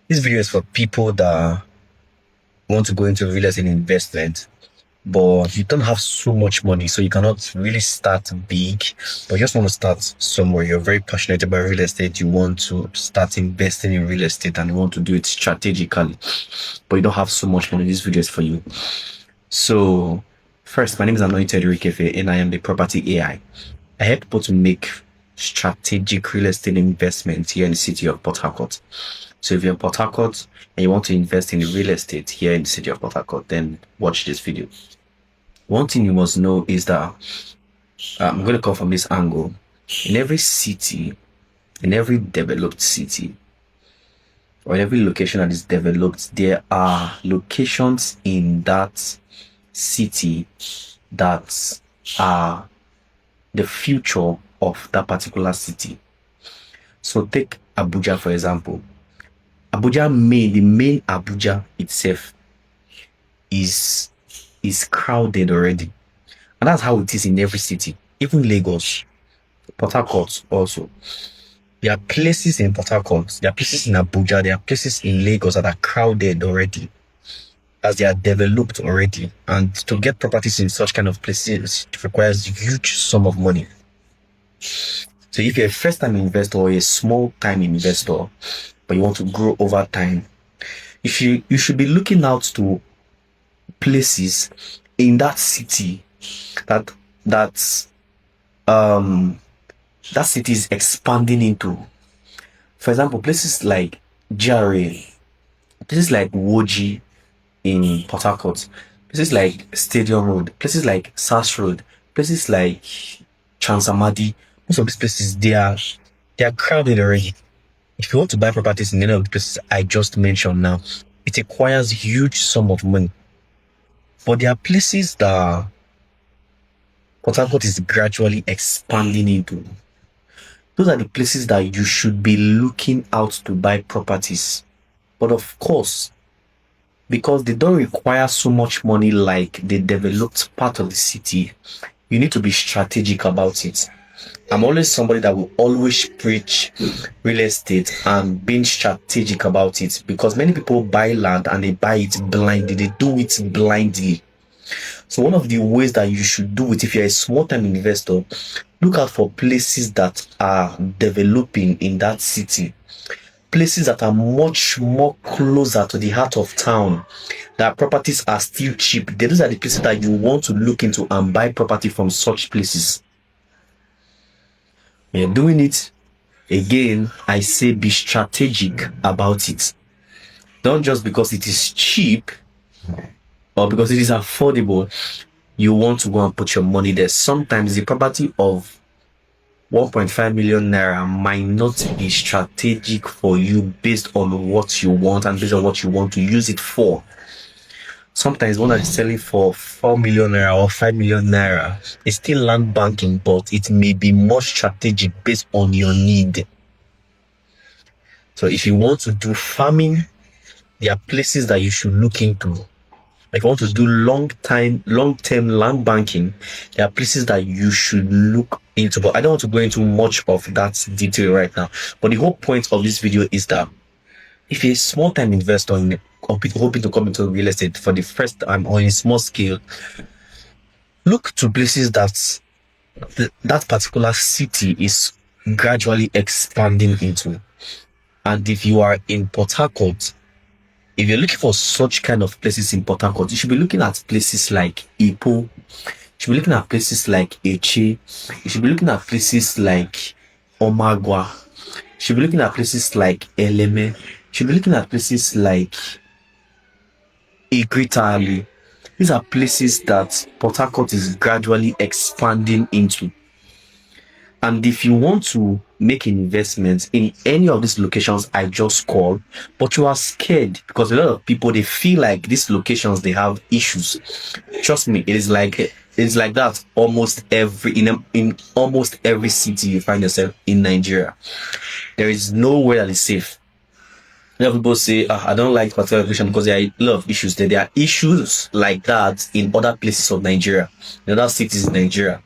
This video is for people that want to go into real estate investment, but you don't have so much money, so you cannot really start big, but you just want to start somewhere. You're very passionate about real estate. You want to start investing in real estate and you want to do it strategically, but you don't have so much money. This video is for you. So first, my name is Anointed Irikefe and I am the property AI. I help people to make strategic real estate investments here in the city of Port Harcourt. So if you're in Port Harcourt and you want to invest in real estate here in the city of Port Harcourt, then watch this video. One thing you must know is that I'm going to come from this angle. In every city, in every developed city, or in every location that is developed, there are locations in that city that are the future of that particular city. So take Abuja, for example. The main Abuja itself is crowded already. And that's how it is in every city, even Lagos, Port Harcourt also. There are places in Port Harcourt, there are places in Abuja, there are places in Lagos that are crowded already, as they are developed already. And to get properties in such kind of places, it requires huge sum of money. So if you're a first-time investor or a small-time investor, but you want to grow over time, you should be looking out to places in that city that city is expanding into. For example, places like GRA, places like Woji in Port Harcourt, places like Stadium Road, places like SAS Road, places like Transamadi. Most of these places, they are crowded already. If you want to buy properties in any of the places I just mentioned now, it requires huge sum of money. But there are places that Port Harcourt is gradually expanding into. Those are the places that you should be looking out to buy properties. But of course, because they don't require so much money like the developed part of the city, you need to be strategic about it. I'm always somebody that will always preach real estate and being strategic about it, because many people buy land and they buy it blindly. They do it blindly. So one of the ways that you should do it, if you're a small-time investor, look out for places that are developing in that city. Places that are much more closer to the heart of town, that properties are still cheap. Those are the places that you want to look into and buy property from such places. You're doing it, again, I say be strategic about it. Don't just because it is cheap or because it is affordable, you want to go and put your money there. Sometimes the property of 1.5 million naira might not be strategic for you based on what you want and based on what you want to use it for. Sometimes one that is selling for 4 million naira or 5 million naira is still land banking, but it may be more strategic based on your need. So if you want to do farming, there are places that you should look into. If you want to do long-term land banking, there are places that you should look into. But I don't want to go into much of that detail right now. But the whole point of this video is that if you're a small-time investor hoping to come into real estate for the first time or in a small scale, look to places that that particular city is gradually expanding into. And if you are in Port Harcourt, if you're looking for such kind of places in Port Harcourt, you should be looking at places like Ipo. You should be looking at places like Eche. You should be looking at places like Omagwa. You should be looking at places like Eleme. You should be looking at places like Igritali. These are places that Port Harcourt is gradually expanding into. And if you want to make investments in any of these locations I just called, but you are scared because a lot of people, they feel like these locations, they have issues. Trust me, it's like that almost in almost every city you find yourself in Nigeria. There is nowhere that is safe. A lot of people say, I don't like particular location because there are a lot of issues there. There are issues like that in other places of Nigeria, in other cities in Nigeria.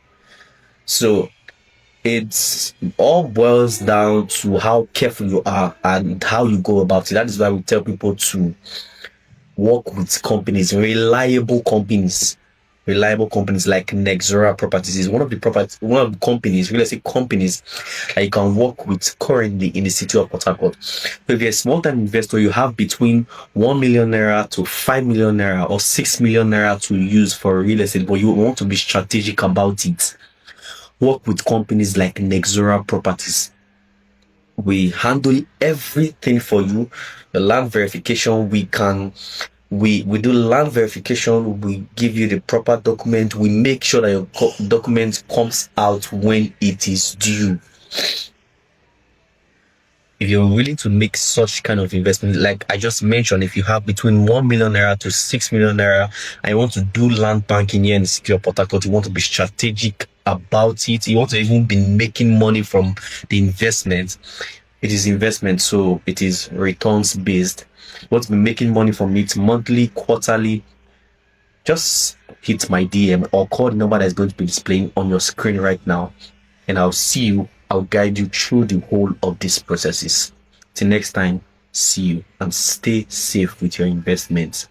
So It's all boils down to how careful you are and how you go about it. That is why we tell people to work with companies, reliable companies like Nexora Properties is one of the companies, real estate companies that you can work with currently in the city of Port Harcourt. So if you're a small time investor, you have between 1 million naira to 5 million naira or 6 million naira to use for real estate, but you want to be strategic about it. Work with companies like Nexora Properties. We handle everything for you. The land verification, we do land verification. We give you the proper document. We make sure that your document comes out when it is due. If you're willing to make such kind of investment, like I just mentioned, if you have between 1 million naira to 6 million naira and you want to do land banking here in the city of Port Harcourt, you want to be strategic about it, you want to even be making money from the investment. It is investment, so it is returns based. You want to be making money from it monthly, quarterly, just hit my DM or call the number that's going to be displaying on your screen right now, and I'll guide you through the whole of these processes. Till next time, see you and stay safe with your investments.